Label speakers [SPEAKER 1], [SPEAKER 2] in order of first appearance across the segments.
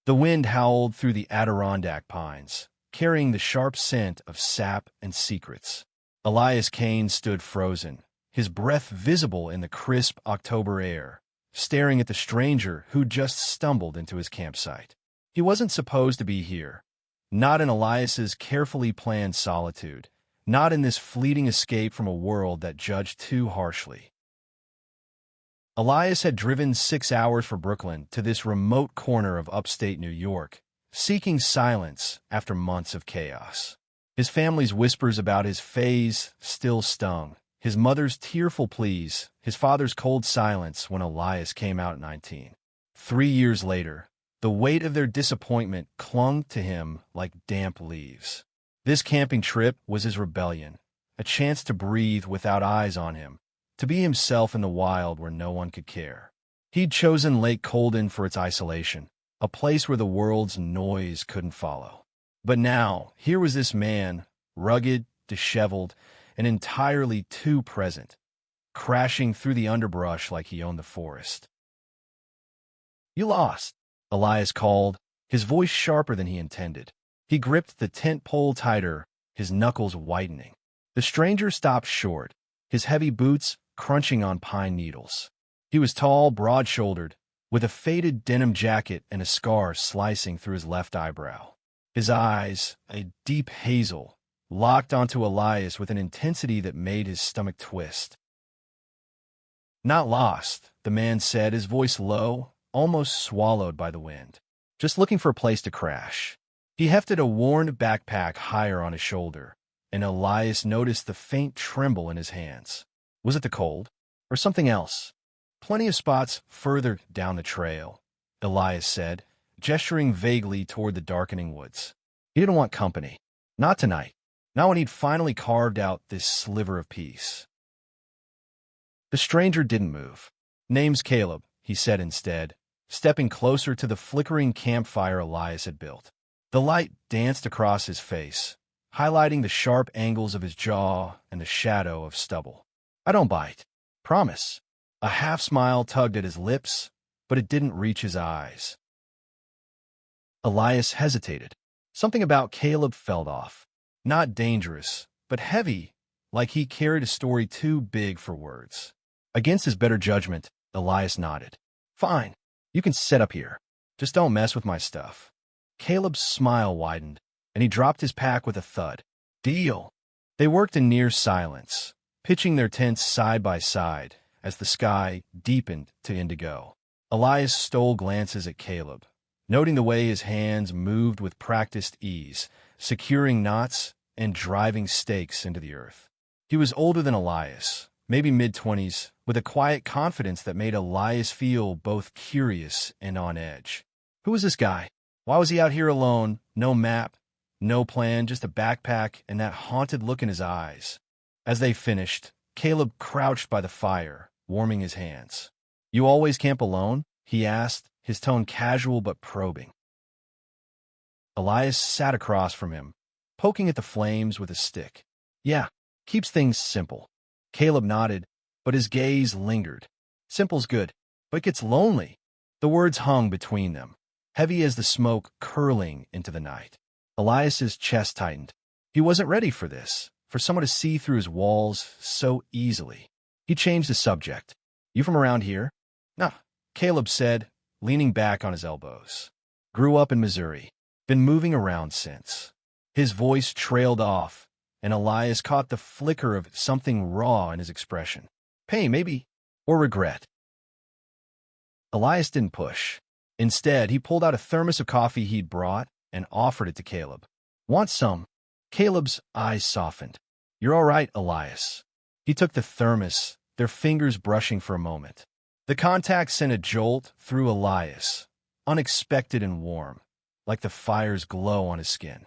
[SPEAKER 1] The wind howled through the Adirondack pines, carrying the sharp scent of sap and secrets. Elias Kane stood frozen, his breath visible in the crisp October air, staring at the stranger who'd just stumbled into his campsite. He wasn't supposed to be here, not in Elias's carefully planned solitude, not in this fleeting escape from a world that judged too harshly. Elias had driven 6 hours from Brooklyn to this remote corner of upstate New York, seeking silence after months of chaos. His family's whispers about his phase still stung, his mother's tearful pleas, his father's cold silence when Elias came out at 19. 3 years later, the weight of their disappointment clung to him like damp leaves. This camping trip was his rebellion, a chance to breathe without eyes on him, to be himself in the wild where no one could care. He'd chosen Lake Colden for its isolation, a place where the world's noise couldn't follow. But now, here was this man, rugged, disheveled, and entirely too present, crashing through the underbrush like he owned the forest. "You lost," Elias called, his voice sharper than he intended. He gripped the tent pole tighter, his knuckles whitening. The stranger stopped short, his heavy boots crunching on pine needles. He was tall, broad-shouldered, with a faded denim jacket and a scar slicing through his left eyebrow. His eyes, a deep hazel, locked onto Elias with an intensity that made his stomach twist. "Not lost," the man said, his voice low, almost swallowed by the wind. "Just looking for a place to crash." He hefted a worn backpack higher on his shoulder, and Elias noticed the faint tremble in his hands. Was it the cold? Or something else? "Plenty of spots further down the trail," Elias said, gesturing vaguely toward the darkening woods. He didn't want company. Not tonight. Not when he'd finally carved out this sliver of peace. The stranger didn't move. "Name's Caleb," he said instead, stepping closer to the flickering campfire Elias had built. The light danced across his face, highlighting the sharp angles of his jaw and the shadow of stubble. "I don't bite. Promise." A half-smile tugged at his lips, but it didn't reach his eyes. Elias hesitated. Something about Caleb felt off. Not dangerous, but heavy, like he carried a story too big for words. Against his better judgment, Elias nodded. "Fine. You can set up here. Just don't mess with my stuff." Caleb's smile widened, and he dropped his pack with a thud. "Deal." They worked in near silence, pitching their tents side by side as the sky deepened to indigo. Elias stole glances at Caleb, noting the way his hands moved with practiced ease, securing knots and driving stakes into the earth. He was older than Elias, maybe mid-20s, with a quiet confidence that made Elias feel both curious and on edge. Who was this guy? Why was he out here alone? No map, no plan, just a backpack and that haunted look in his eyes. As they finished, Caleb crouched by the fire, warming his hands. "You always camp alone?" he asked, his tone casual but probing. Elias sat across from him, poking at the flames with a stick. "Yeah, keeps things simple." Caleb nodded, but his gaze lingered. "Simple's good, but gets lonely." The words hung between them, heavy as the smoke curling into the night. Elias's chest tightened. He wasn't ready for this, for someone to see through his walls so easily. He changed the subject. "You from around here?" "Nah," Caleb said, leaning back on his elbows. "Grew up in Missouri. Been moving around since." His voice trailed off, and Elias caught the flicker of something raw in his expression. Pain, maybe, or regret. Elias didn't push. Instead, he pulled out a thermos of coffee he'd brought and offered it to Caleb. "Want some?" Caleb's eyes softened. "You're all right, Elias." He took the thermos, their fingers brushing for a moment. The contact sent a jolt through Elias, unexpected and warm, like the fire's glow on his skin.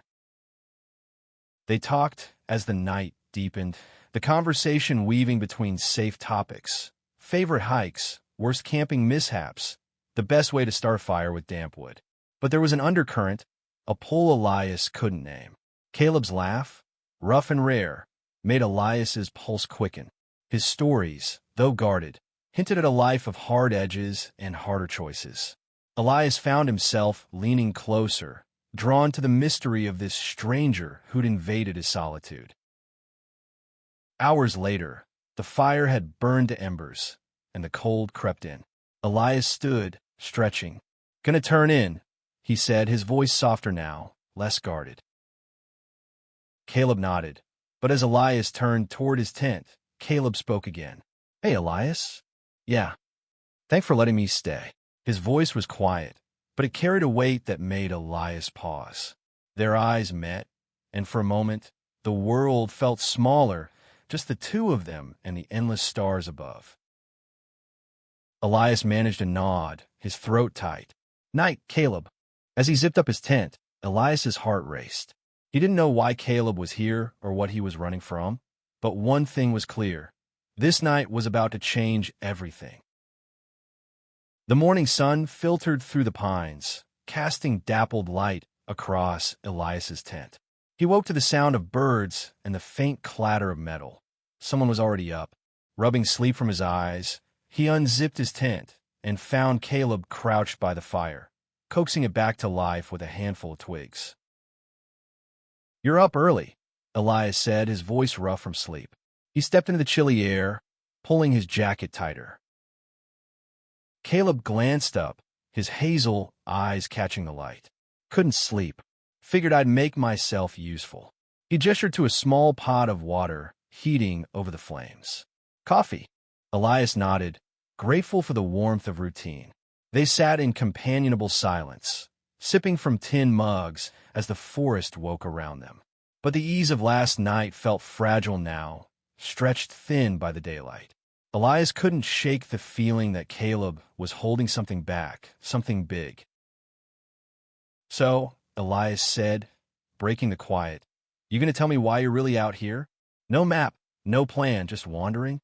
[SPEAKER 1] They talked as the night deepened, the conversation weaving between safe topics, favorite hikes, worst camping mishaps, the best way to start a fire with damp wood. But there was an undercurrent, a pull Elias couldn't name. Caleb's laugh, rough and rare, made Elias's pulse quicken. His stories, though guarded, hinted at a life of hard edges and harder choices. Elias found himself leaning closer, drawn to the mystery of this stranger who'd invaded his solitude. Hours later, the fire had burned to embers, and the cold crept in. Elias stood, stretching. "Gonna turn in," he said, his voice softer now, less guarded. Caleb nodded, but as Elias turned toward his tent, Caleb spoke again. "Hey, Elias." "Yeah. Thanks for letting me stay." His voice was quiet, but it carried a weight that made Elias pause. Their eyes met, and for a moment, the world felt smaller, just the two of them and the endless stars above. Elias managed a nod, his throat tight. "Night, Caleb." As he zipped up his tent, Elias's heart raced. He didn't know why Caleb was here or what he was running from, but one thing was clear. This night was about to change everything. The morning sun filtered through the pines, casting dappled light across Elias's tent. He woke to the sound of birds and the faint clatter of metal. Someone was already up. Rubbing sleep from his eyes, he unzipped his tent and found Caleb crouched by the fire, coaxing it back to life with a handful of twigs. "You're up early," Elias said, his voice rough from sleep. He stepped into the chilly air, pulling his jacket tighter. Caleb glanced up, his hazel eyes catching the light. "Couldn't sleep. Figured I'd make myself useful." He gestured to a small pot of water, heating over the flames. "Coffee." Elias nodded, grateful for the warmth of routine. They sat in companionable silence, sipping from tin mugs as the forest woke around them. But the ease of last night felt fragile now, stretched thin by the daylight. Elias couldn't shake the feeling that Caleb was holding something back, something big. "So," Elias said, breaking the quiet, "you gonna tell me why you're really out here? No map, no plan, just wandering?"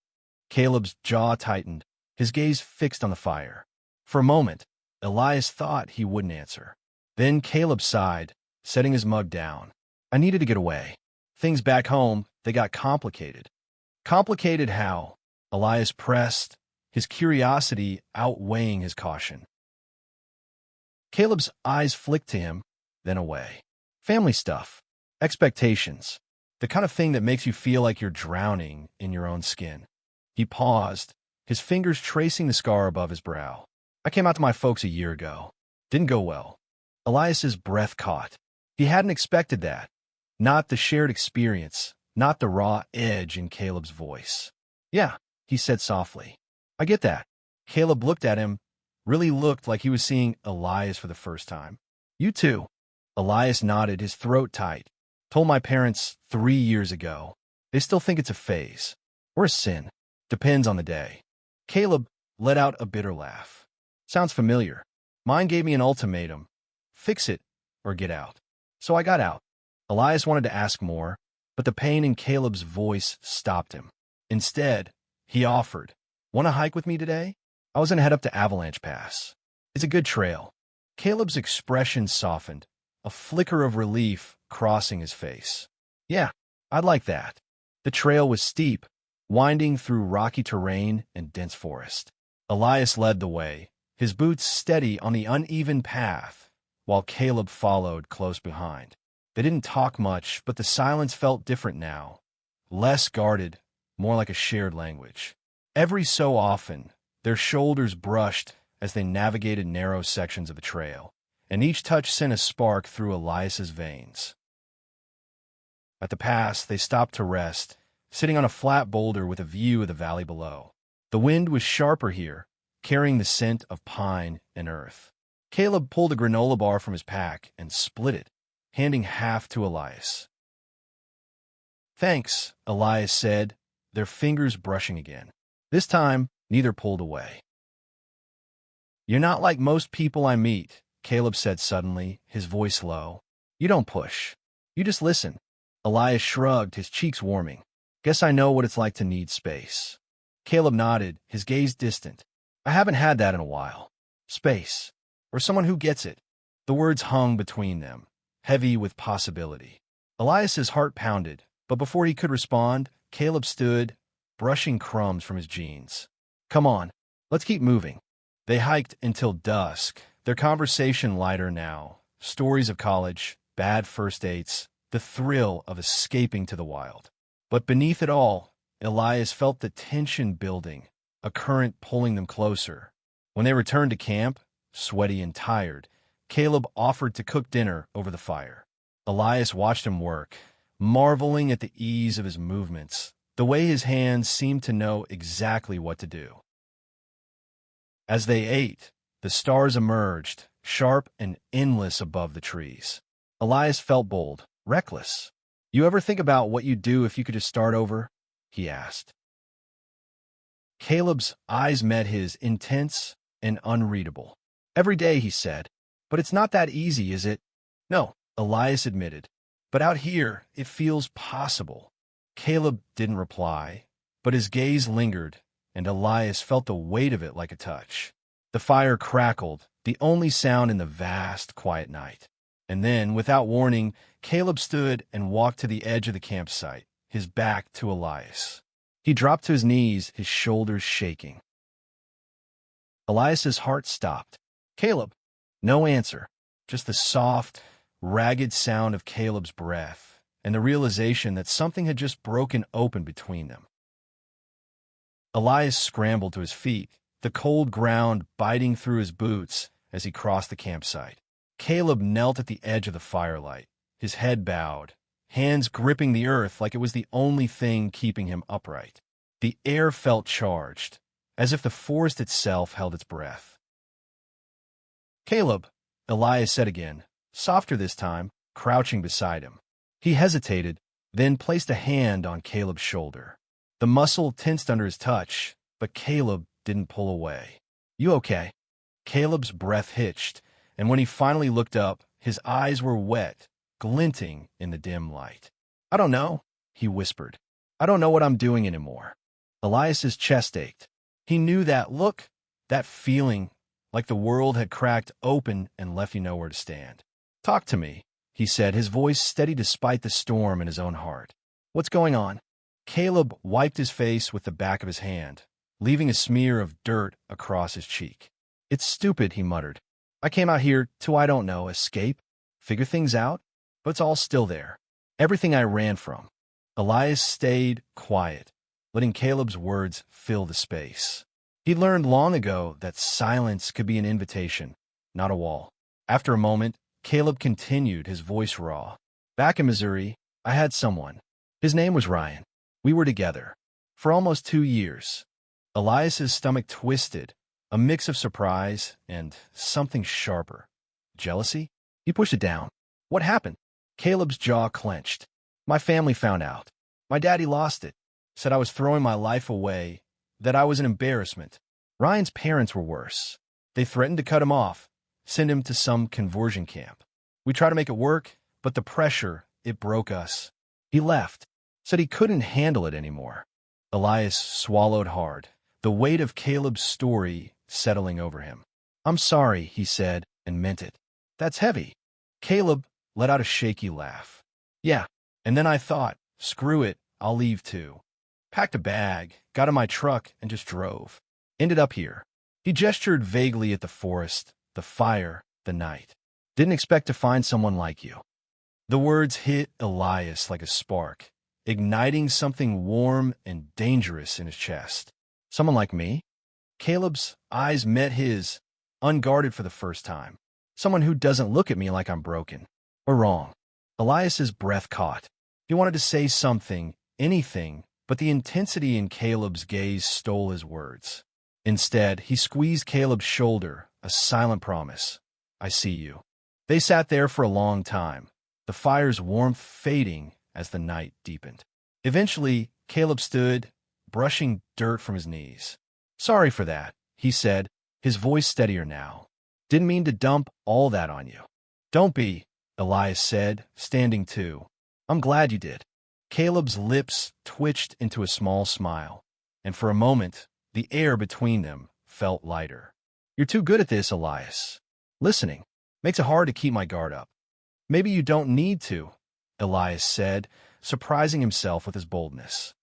[SPEAKER 1] Caleb's jaw tightened, his gaze fixed on the fire. For a moment, Elias thought he wouldn't answer. Then Caleb sighed, setting his mug down. "I needed to get away. Things back home, they got complicated." "Complicated how?" Elias pressed, his curiosity outweighing his caution. Caleb's eyes flicked to him, then away. "Family stuff. Expectations. The kind of thing that makes you feel like you're drowning in your own skin." He paused, his fingers tracing the scar above his brow. "I came out to my folks a year ago. Didn't go well." Elias's breath caught. He hadn't expected that. Not the shared experience, not the raw edge in Caleb's voice. "Yeah," he said softly. "I get that." Caleb looked at him, really looked like he was seeing Elias for the first time. "You too." Elias nodded, his throat tight. "Told my parents 3 years ago. They still think it's a phase. Or a sin. Depends on the day." Caleb let out a bitter laugh. "Sounds familiar. Mine gave me an ultimatum. Fix it or get out. So I got out." Elias wanted to ask more, but the pain in Caleb's voice stopped him. Instead, he offered, "Want to hike with me today? I was going to head up to Avalanche Pass. It's a good trail." Caleb's expression softened, a flicker of relief crossing his face. "Yeah, I'd like that." The trail was steep, winding through rocky terrain and dense forest. Elias led the way, his boots steady on the uneven path, while Caleb followed close behind. They didn't talk much, but the silence felt different now. Less guarded, more like a shared language. Every so often, their shoulders brushed as they navigated narrow sections of the trail, and each touch sent a spark through Elias's veins. At the pass, they stopped to rest, sitting on a flat boulder with a view of the valley below. The wind was sharper here, carrying the scent of pine and earth. Caleb pulled a granola bar from his pack and split it, handing half to Elias. "Thanks," Elias said, their fingers brushing again. This time, neither pulled away. "You're not like most people I meet," Caleb said suddenly, his voice low. "You don't push. You just listen." Elias shrugged, his cheeks warming. "Guess I know what it's like to need space." Caleb nodded, his gaze distant. "I haven't had that in a while. Space. Or someone who gets it." The words hung between them, heavy with possibility. Elias's heart pounded, but before he could respond, Caleb stood, brushing crumbs from his jeans. "Come on, let's keep moving." They hiked until dusk, their conversation lighter now. Stories of college, bad first dates, the thrill of escaping to the wild. But beneath it all, Elias felt the tension building, a current pulling them closer. When they returned to camp, sweaty and tired, Caleb offered to cook dinner over the fire. Elias watched him work, marveling at the ease of his movements, the way his hands seemed to know exactly what to do. As they ate, the stars emerged, sharp and endless above the trees. Elias felt bold, reckless. "You ever think about what you'd do if you could just start over?" he asked. Caleb's eyes met his, intense and unreadable. "Every day," he said. "But it's not that easy, is it?" "No," Elias admitted. "But out here, it feels possible." Caleb didn't reply, but his gaze lingered, and Elias felt the weight of it like a touch. The fire crackled, the only sound in the vast, quiet night. And then, without warning, Caleb stood and walked to the edge of the campsite, his back to Elias. He dropped to his knees, his shoulders shaking. Elias's heart stopped. "Caleb." No answer, just the soft, ragged sound of Caleb's breath, and the realization that something had just broken open between them. Elias scrambled to his feet, the cold ground biting through his boots as he crossed the campsite. Caleb knelt at the edge of the firelight, his head bowed, hands gripping the earth like it was the only thing keeping him upright. The air felt charged, as if the forest itself held its breath. "Caleb," Elias said again, softer this time, crouching beside him. He hesitated, then placed a hand on Caleb's shoulder. The muscle tensed under his touch, but Caleb didn't pull away. "You okay?" Caleb's breath hitched, and when he finally looked up, his eyes were wet, glinting in the dim light. "I don't know," he whispered. "I don't know what I'm doing anymore." Elias's chest ached. He knew that look, that feeling, like the world had cracked open and left you nowhere to stand. "Talk to me," he said, his voice steady despite the storm in his own heart. "What's going on?" Caleb wiped his face with the back of his hand, leaving a smear of dirt across his cheek. "It's stupid," he muttered. "I came out here to, I don't know, escape, figure things out, but it's all still there. Everything I ran from." Elias stayed quiet, letting Caleb's words fill the space. He learned long ago that silence could be an invitation, not a wall. After a moment, Caleb continued, his voice raw. "Back in Missouri, I had someone. His name was Ryan. We were together for almost 2 years." Elias's stomach twisted, a mix of surprise and something sharper. Jealousy? He pushed it down. "What happened?" Caleb's jaw clenched. "My family found out. My daddy lost it. Said I was throwing my life away, that I was an embarrassment. Ryan's parents were worse. They threatened to cut him off, send him to some conversion camp. We tried to make it work, but the pressure, it broke us. He left. Said he couldn't handle it anymore." Elias swallowed hard, the weight of Caleb's story settling over him. "I'm sorry," he said, and meant it. "That's heavy." Caleb let out a shaky laugh. "Yeah, and then I thought, screw it, I'll leave too. Packed a bag, got in my truck, and just drove. Ended up here." He gestured vaguely at the forest, the fire, the night. "Didn't expect to find someone like you." The words hit Elias like a spark, igniting something warm and dangerous in his chest. "Someone like me?" Caleb's eyes met his, unguarded for the first time. "Someone who doesn't look at me like I'm broken or wrong." Elias's breath caught. He wanted to say something, anything, but the intensity in Caleb's gaze stole his words. Instead, he squeezed Caleb's shoulder, a silent promise. "I see you." They sat there for a long time, the fire's warmth fading as the night deepened. Eventually, Caleb stood, brushing dirt from his knees. "Sorry for that," he said, his voice steadier now. "Didn't mean to dump all that on you." "Don't be," Elias said, standing too. "I'm glad you did." Caleb's lips twitched into a small smile, and for a moment, the air between them felt lighter. "You're too good at this, Elias. Listening makes it hard to keep my guard up." "Maybe you don't need to," Elias said, surprising himself with his boldness.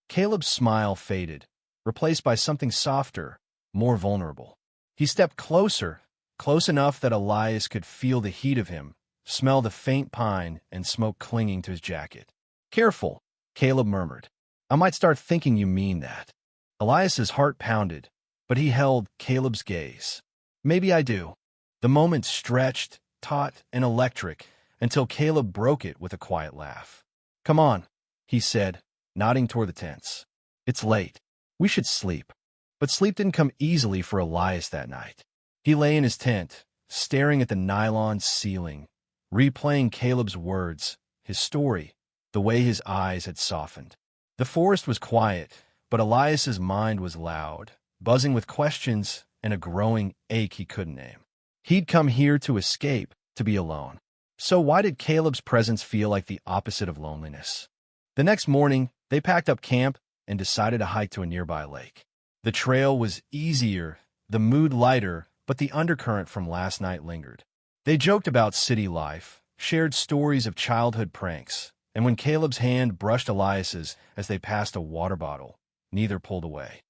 [SPEAKER 1] Caleb's smile faded, replaced by something softer, more vulnerable. He stepped closer, close enough that Elias could feel the heat of him, smell the faint pine and smoke clinging to his jacket. "Careful," Caleb murmured. "I might start thinking you mean that." Elias's heart pounded, but he held Caleb's gaze. "Maybe I do." The moment stretched, taut, and electric until Caleb broke it with a quiet laugh. "Come on," he said, nodding toward the tents. "It's late. We should sleep." But sleep didn't come easily for Elias that night. He lay in his tent, staring at the nylon ceiling, replaying Caleb's words, his story, the way his eyes had softened. The forest was quiet, but Elias's mind was loud, buzzing with questions and a growing ache he couldn't name. He'd come here to escape, to be alone. So why did Caleb's presence feel like the opposite of loneliness? The next morning, they packed up camp and decided to hike to a nearby lake. The trail was easier, the mood lighter, but the undercurrent from last night lingered. They joked about city life, shared stories of childhood pranks, and when Caleb's hand brushed Elias's as they passed a water bottle, neither pulled away.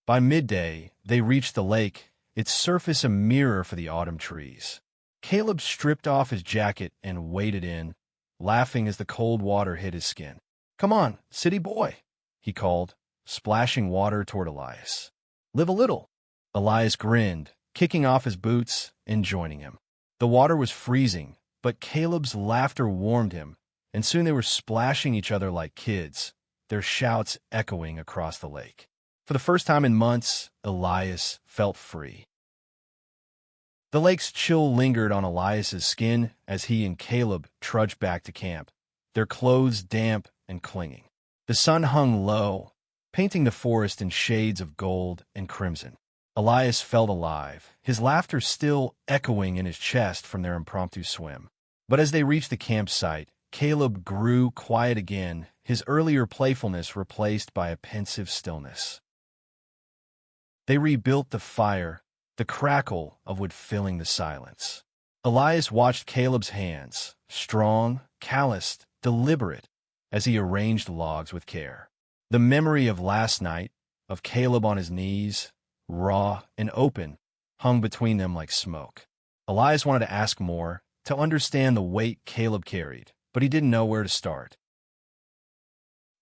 [SPEAKER 1] By midday, they reached the lake, its surface a mirror for the autumn trees. Caleb stripped off his jacket and waded in, laughing as the cold water hit his skin. "Come on, city boy," he called, splashing water toward Elias. "Live a little." Elias grinned, kicking off his boots and joining him. The water was freezing, but Caleb's laughter warmed him, and soon they were splashing each other like kids, their shouts echoing across the lake. For the first time in months, Elias felt free. The lake's chill lingered on Elias's skin as he and Caleb trudged back to camp, their clothes damp and clinging. The sun hung low, painting the forest in shades of gold and crimson. Elias felt alive, his laughter still echoing in his chest from their impromptu swim. But as they reached the campsite, Caleb grew quiet again, his earlier playfulness replaced by a pensive stillness. They rebuilt the fire, the crackle of wood filling the silence. Elias watched Caleb's hands, strong, calloused, deliberate, as he arranged logs with care. The memory of last night, of Caleb on his knees, raw and open, hung between them like smoke. Elias wanted to ask more, to understand the weight Caleb carried, but he didn't know where to start.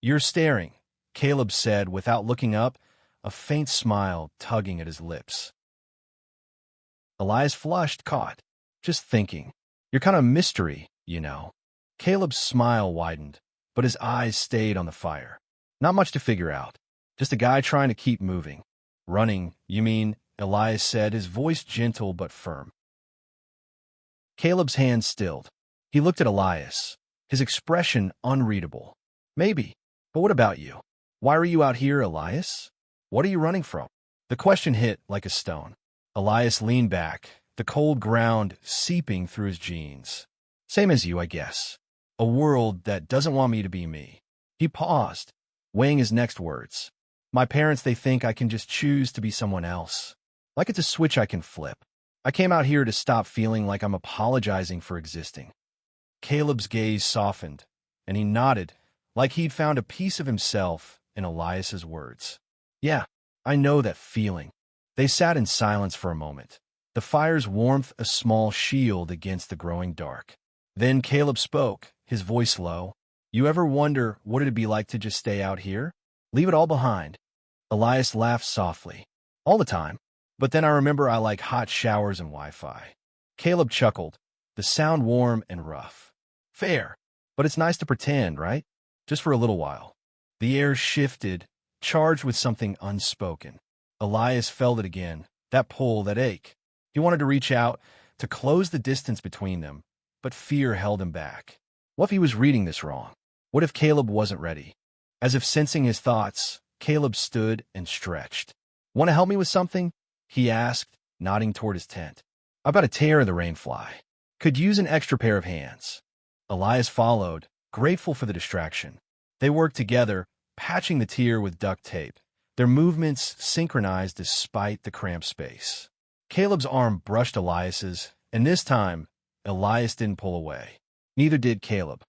[SPEAKER 1] "You're staring," Caleb said without looking up, a faint smile tugging at his lips. Elias flushed, caught. "Just thinking. You're kind of a mystery, you know." Caleb's smile widened, but his eyes stayed on the fire. "Not much to figure out. Just a guy trying to keep moving." "Running, you mean?" Elias said, his voice gentle but firm. Caleb's hand stilled. He looked at Elias, his expression unreadable. "Maybe. But what about you? Why are you out here, Elias? What are you running from?" The question hit like a stone. Elias leaned back, the cold ground seeping through his jeans. "Same as you, I guess. A world that doesn't want me to be me." He paused, weighing his next words. "My parents, they think I can just choose to be someone else. Like it's a switch I can flip. I came out here to stop feeling like I'm apologizing for existing." Caleb's gaze softened, and he nodded, like he'd found a piece of himself in Elias's words. "Yeah, I know that feeling." They sat in silence for a moment, the fire's warmth a small shield against the growing dark. Then Caleb spoke, his voice low. "You ever wonder what it'd be like to just stay out here? Leave it all behind?" Elias laughed softly. "All the time. But then I remember I like hot showers and Wi-Fi." Caleb chuckled, the sound warm and rough. "Fair. But it's nice to pretend, right? Just for a little while." The air shifted, charged with something unspoken. Elias felt it again, that pull, that ache. He wanted to reach out, to close the distance between them, but fear held him back. What if he was reading this wrong? What if Caleb wasn't ready? As if sensing his thoughts, Caleb stood and stretched. "Want to help me with something?" he asked, nodding toward his tent. "I've got a tear in the rainfly. Could use an extra pair of hands." Elias followed, grateful for the distraction. They worked together, patching the tear with duct tape, their movements synchronized despite the cramped space. Caleb's arm brushed Elias's, and this time, Elias didn't pull away. Neither did Caleb.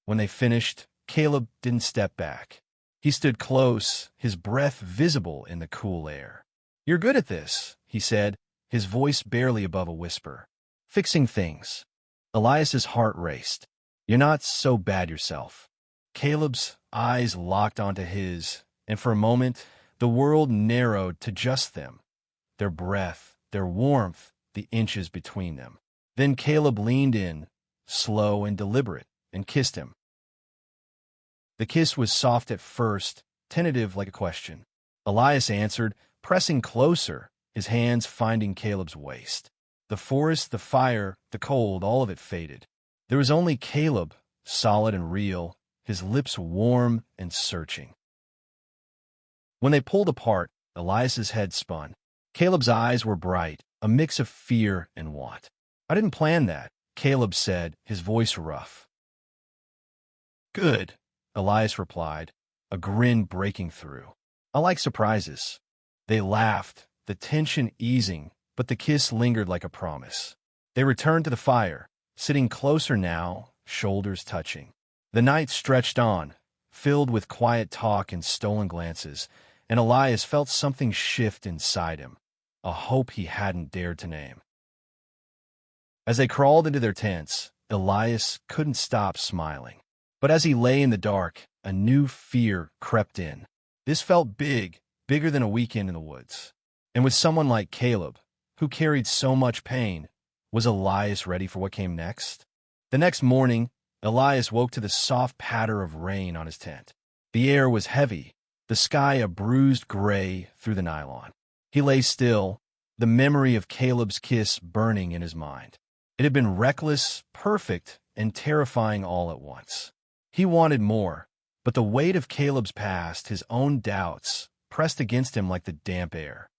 [SPEAKER 1] When they finished, Caleb didn't step back. He stood close, his breath visible in the cool air. You're good at this, he said, his voice barely above a whisper. Fixing things. Elias's heart raced. You're not so bad yourself. Caleb's eyes locked onto his, and for a moment, the world narrowed to just them. Their breath, their warmth, the inches between them. Then Caleb leaned in, slow and deliberate, and kissed him. The kiss was soft at first, tentative like a question. Elias answered, pressing closer, his hands finding Caleb's waist. The forest, the fire, the cold, all of it faded. There was only Caleb, solid and real, his lips warm and searching. When they pulled apart, Elias's head spun. Caleb's eyes were bright, a mix of fear and want. I didn't plan that, Caleb said, his voice rough. Good, Elias replied, a grin breaking through. I like surprises. They laughed, the tension easing, but the kiss lingered like a promise. They returned to the fire, sitting closer now, shoulders touching. The night stretched on, filled with quiet talk and stolen glances, and Elias felt something shift inside him, a hope he hadn't dared to name. As they crawled into their tents, Elias couldn't stop smiling. But as he lay in the dark, a new fear crept in. This felt big, bigger than a weekend in the woods. And with someone like Caleb, who carried so much pain, was Elias ready for what came next? The next morning, Elias woke to the soft patter of rain on his tent. The air was heavy, the sky a bruised gray through the nylon. He lay still, the memory of Caleb's kiss burning in his mind. It had been reckless, perfect, and terrifying all at once. He wanted more, but the weight of Caleb's past, his own doubts, pressed against him like the damp air.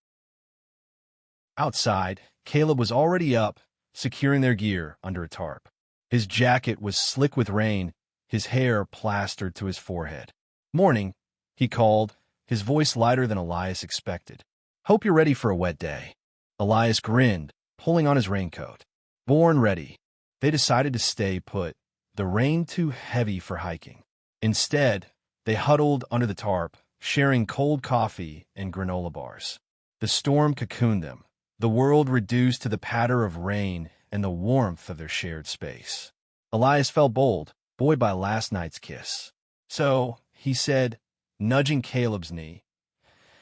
[SPEAKER 1] Outside, Caleb was already up, securing their gear under a tarp. His jacket was slick with rain, his hair plastered to his forehead. Morning, he called, his voice lighter than Elias expected. Hope you're ready for a wet day. Elias grinned, pulling on his raincoat. Born ready. They decided to stay put, the rain too heavy for hiking. Instead, they huddled under the tarp, sharing cold coffee and granola bars. The storm cocooned them, the world reduced to the patter of rain and the warmth of their shared space. Elias felt bold, buoyed by last night's kiss. So, he said, nudging Caleb's knee,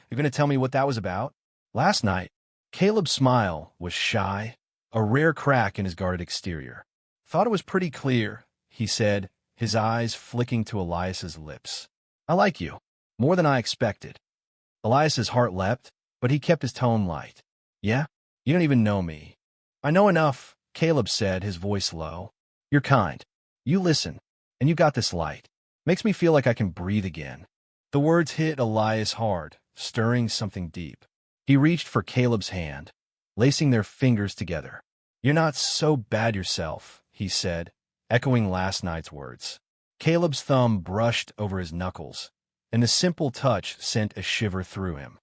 [SPEAKER 1] "You're going to tell me what that was about?" Last night, Caleb's smile was shy, a rare crack in his guarded exterior. "Thought it was pretty clear," he said, his eyes flicking to Elias's lips. "I like you, more than I expected." Elias's heart leapt, but he kept his tone light. "Yeah? You don't even know me." "I know enough," Caleb said, his voice low. "You're kind. You listen. And you got this light. Makes me feel like I can breathe again." The words hit Elias hard, stirring something deep. He reached for Caleb's hand, lacing their fingers together. "You're not so bad yourself," he said, echoing last night's words. Caleb's thumb brushed over his knuckles, and the simple touch sent a shiver through him.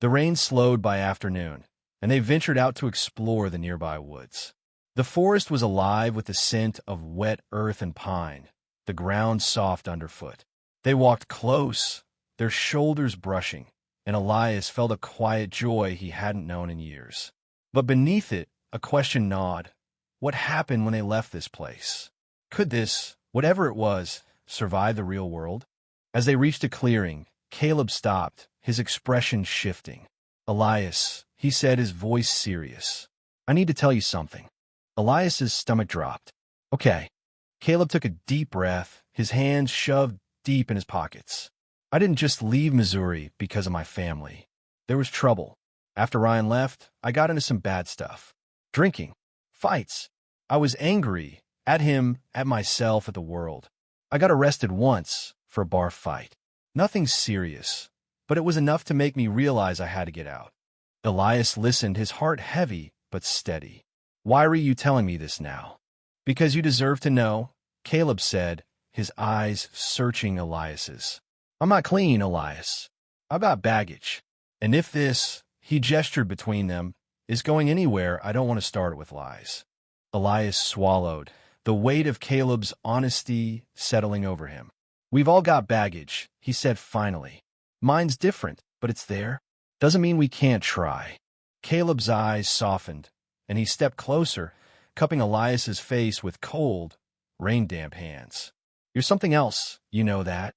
[SPEAKER 1] The rain slowed by afternoon, and they ventured out to explore the nearby woods. The forest was alive with the scent of wet earth and pine, the ground soft underfoot. They walked close, their shoulders brushing, and Elias felt a quiet joy he hadn't known in years. But beneath it, a question gnawed. What happened when they left this place? Could this, whatever it was, survive the real world? As they reached a clearing, Caleb stopped, his expression shifting. "Elias," he said, his voice serious, "I need to tell you something." Elias's stomach dropped. "Okay." Caleb took a deep breath, his hands shoved deep in his pockets. "I didn't just leave Missouri because of my family. There was trouble. After Ryan left, I got into some bad stuff. Drinking. Fights. I was angry. At him, at myself, at the world. I got arrested once for a bar fight. Nothing serious, but it was enough to make me realize I had to get out." Elias listened, his heart heavy but steady. "Why are you telling me this now?" "Because you deserve to know," Caleb said, his eyes searching Elias's. "I'm not clean, Elias. I've got baggage. And if this," he gestured between them, "is going anywhere, I don't want to start it with lies." Elias swallowed, the weight of Caleb's honesty settling over him. "We've all got baggage," he said finally. "Mine's different, but it's there. Doesn't mean we can't try. Caleb's eyes softened, and he stepped closer, cupping Elias's face with cold, rain-damp hands. You're something else, you know that.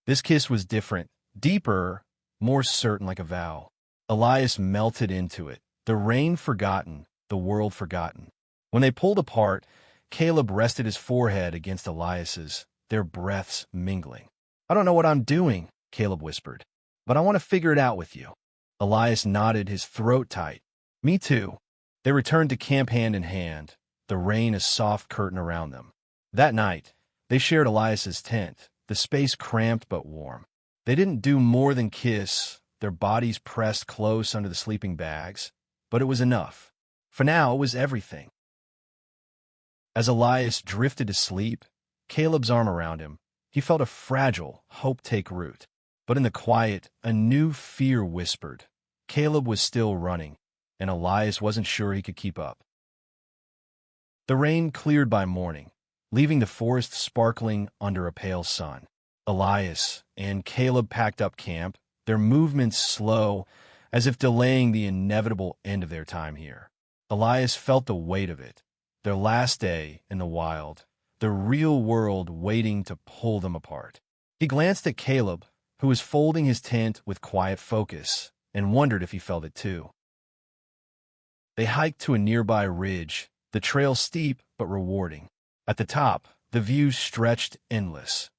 [SPEAKER 1] This kiss was different, deeper, more certain like a vow. Elias melted into it, the rain forgotten, the world forgotten. When they pulled apart, Caleb rested his forehead against Elias's, their breaths mingling. I don't know what I'm doing, Caleb whispered, but I want to figure it out with you. Elias nodded, his throat tight. Me too. They returned to camp hand in hand, the rain a soft curtain around them. That night, they shared Elias's tent, the space cramped but warm. They didn't do more than kiss, their bodies pressed close under the sleeping bags, but it was enough. For now, it was everything. As Elias drifted to sleep, Caleb's arm around him, he felt a fragile hope take root. But in the quiet, a new fear whispered. Caleb was still running, and Elias wasn't sure he could keep up. The rain cleared by morning, leaving the forest sparkling under a pale sun. Elias and Caleb packed up camp, their movements slow, as if delaying the inevitable end of their time here. Elias felt the weight of it, their last day in the wild, the real world waiting to pull them apart. He glanced at Caleb, who was folding his tent with quiet focus, and wondered if he felt it too. They hiked to a nearby ridge, the trail steep but rewarding. At the top, the view stretched endless,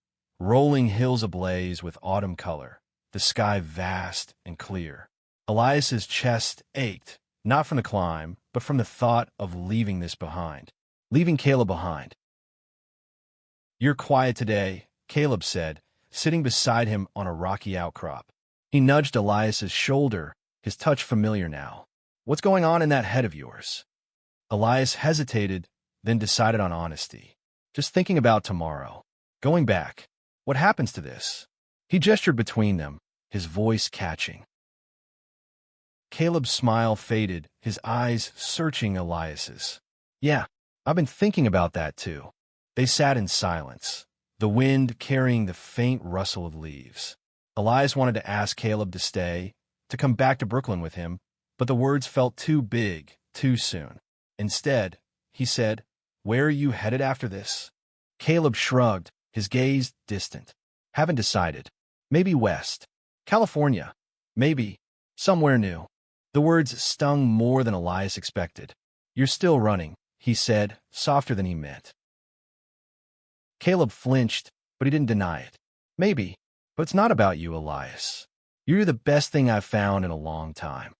[SPEAKER 1] rolling hills ablaze with autumn color, the sky vast and clear. Elias's chest ached, not from the climb, but from the thought of leaving this behind, leaving Caleb behind. You're quiet today, Caleb said, sitting beside him on a rocky outcrop. He nudged Elias's shoulder, his touch familiar now. What's going on in that head of yours? Elias hesitated, then decided on honesty. Just thinking about tomorrow. Going back. What happens to this? He gestured between them, his voice catching. Caleb's smile faded, his eyes searching Elias's. Yeah, I've been thinking about that too. They sat in silence, the wind carrying the faint rustle of leaves. Elias wanted to ask Caleb to stay, to come back to Brooklyn with him, but the words felt too big, too soon. Instead, he said, Where are you headed after this? Caleb shrugged, his gaze distant. Haven't decided. Maybe west. California. Maybe. Somewhere new. The words stung more than Elias expected. You're still running, he said, softer than he meant. Caleb flinched, but he didn't deny it. Maybe, but it's not about you, Elias. You're the best thing I've found in a long time.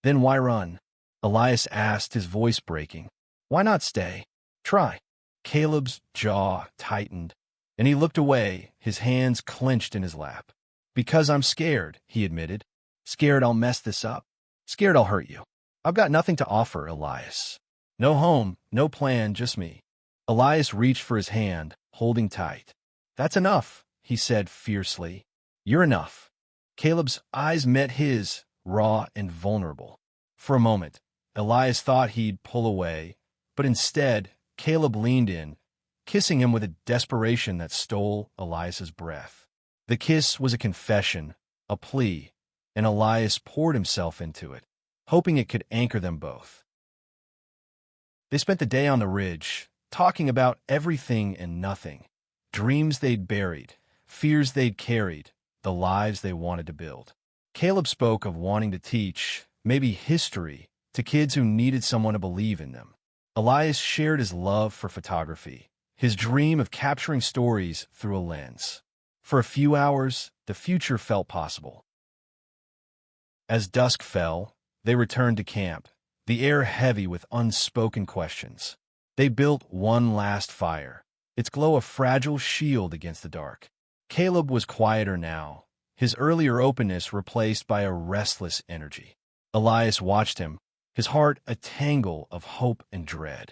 [SPEAKER 1] Then why run? Elias asked, his voice breaking. Why not stay? Try. Caleb's jaw tightened, and he looked away, his hands clenched in his lap. Because I'm scared, he admitted. Scared I'll mess this up. Scared I'll hurt you. I've got nothing to offer, Elias. No home, no plan, just me. Elias reached for his hand, holding tight. That's enough, he said fiercely. You're enough. Caleb's eyes met his, raw and vulnerable. For a moment, Elias thought he'd pull away, but instead, Caleb leaned in, kissing him with a desperation that stole Elias's breath. The kiss was a confession, a plea, and Elias poured himself into it, hoping it could anchor them both. They spent the day on the ridge, talking about everything and nothing, dreams they'd buried, fears they'd carried, the lives they wanted to build. Caleb spoke of wanting to teach, maybe history, to kids who needed someone to believe in them. Elias shared his love for photography, his dream of capturing stories through a lens. For a few hours, the future felt possible. As dusk fell, they returned to camp, the air heavy with unspoken questions. They built one last fire, its glow a fragile shield against the dark. Caleb was quieter now, his earlier openness replaced by a restless energy. Elias watched him, his heart a tangle of hope and dread.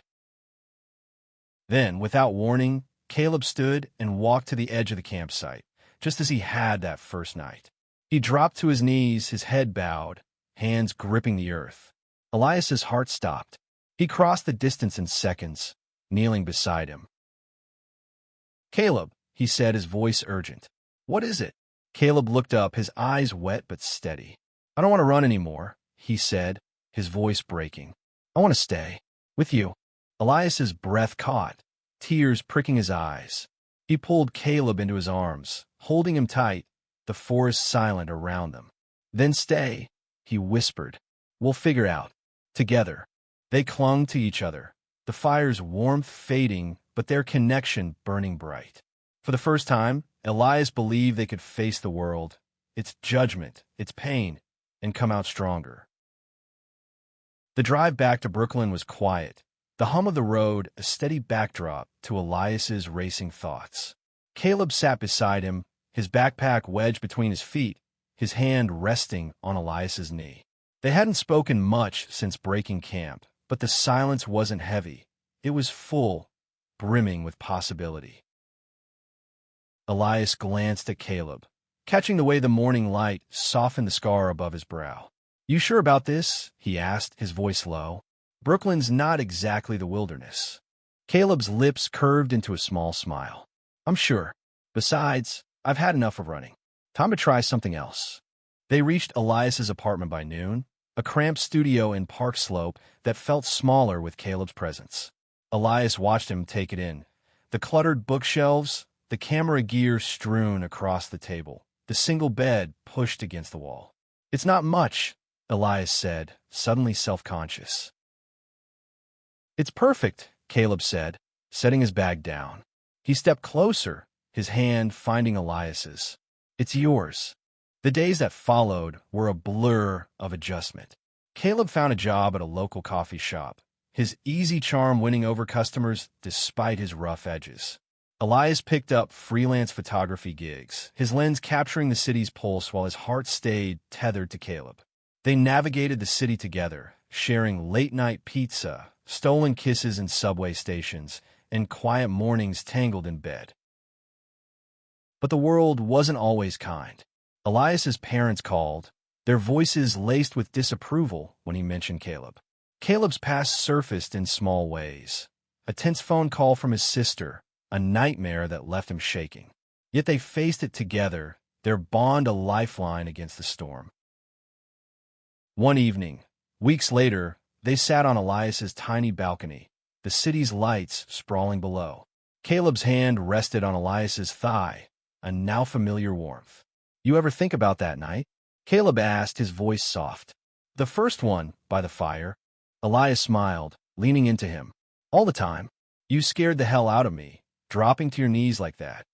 [SPEAKER 1] Then, without warning, Caleb stood and walked to the edge of the campsite, just as he had that first night. He dropped to his knees, his head bowed, hands gripping the earth. Elias's heart stopped. He crossed the distance in seconds, kneeling beside him. Caleb, he said, his voice urgent. What is it? Caleb looked up, his eyes wet but steady. I don't want to run anymore, he said, his voice breaking. I want to stay. With you. Elias's breath caught, tears pricking his eyes. He pulled Caleb into his arms, holding him tight, the forest silent around them. Then stay, he whispered. We'll figure out. Together. They clung to each other, the fire's warmth fading, but their connection burning bright. For the first time, Elias believed they could face the world, its judgment, its pain, and come out stronger. The drive back to Brooklyn was quiet, the hum of the road a steady backdrop to Elias's racing thoughts. Caleb sat beside him, his backpack wedged between his feet, his hand resting on Elias's knee. They hadn't spoken much since breaking camp, but the silence wasn't heavy. It was full, brimming with possibility. Elias glanced at Caleb, catching the way the morning light softened the scar above his brow. You sure about this? He asked, his voice low. Brooklyn's not exactly the wilderness. Caleb's lips curved into a small smile. I'm sure. Besides, I've had enough of running. Time to try something else. They reached Elias's apartment by noon, a cramped studio in Park Slope that felt smaller with Caleb's presence. Elias watched him take it in. The cluttered bookshelves, the camera gear strewn across the table, the single bed pushed against the wall. It's not much, Elias said, suddenly self-conscious. It's perfect, Caleb said, setting his bag down. He stepped closer, his hand finding Elias's. It's yours. The days that followed were a blur of adjustment. Caleb found a job at a local coffee shop, his easy charm winning over customers despite his rough edges. Elias picked up freelance photography gigs, his lens capturing the city's pulse while his heart stayed tethered to Caleb. They navigated the city together, sharing late-night pizza, stolen kisses in subway stations, and quiet mornings tangled in bed. But the world wasn't always kind. Elias's parents called, their voices laced with disapproval when he mentioned Caleb. Caleb's past surfaced in small ways. A tense phone call from his sister, a nightmare that left him shaking. Yet they faced it together, their bond a lifeline against the storm. One evening, weeks later, they sat on Elias's tiny balcony, the city's lights sprawling below. Caleb's hand rested on Elias's thigh, a now familiar warmth. You ever think about that night? Caleb asked, his voice soft. The first one, by the fire. Elias smiled, leaning into him. All the time. You scared the hell out of me, dropping to your knees like that.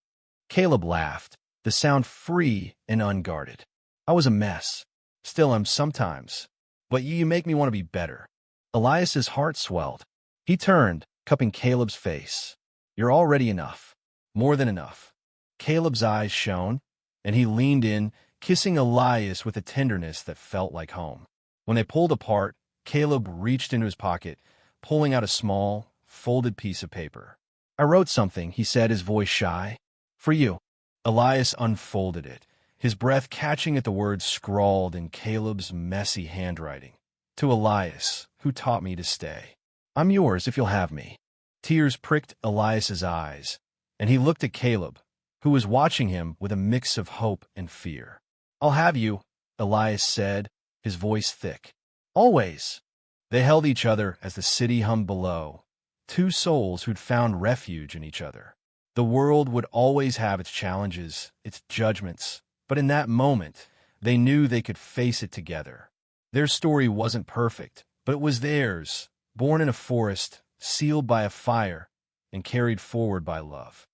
[SPEAKER 1] Caleb laughed, the sound free and unguarded. I was a mess. Still am sometimes. But you make me want to be better. Elias's heart swelled. He turned, cupping Caleb's face. You're already enough. More than enough. Caleb's eyes shone, and he leaned in, kissing Elias with a tenderness that felt like home. When they pulled apart, Caleb reached into his pocket, pulling out a small, folded piece of paper. I wrote something, he said, his voice shy. For you. Elias unfolded it, his breath catching at the words scrawled in Caleb's messy handwriting. To Elias, who taught me to stay. I'm yours if you'll have me. Tears pricked Elias's eyes, and he looked at Caleb, who was watching him with a mix of hope and fear. I'll have you, Elias said, his voice thick. Always. They held each other as the city hummed below, two souls who'd found refuge in each other. The world would always have its challenges, its judgments, but in that moment, they knew they could face it together. Their story wasn't perfect, but it was theirs, born in a forest, sealed by a fire, and carried forward by love.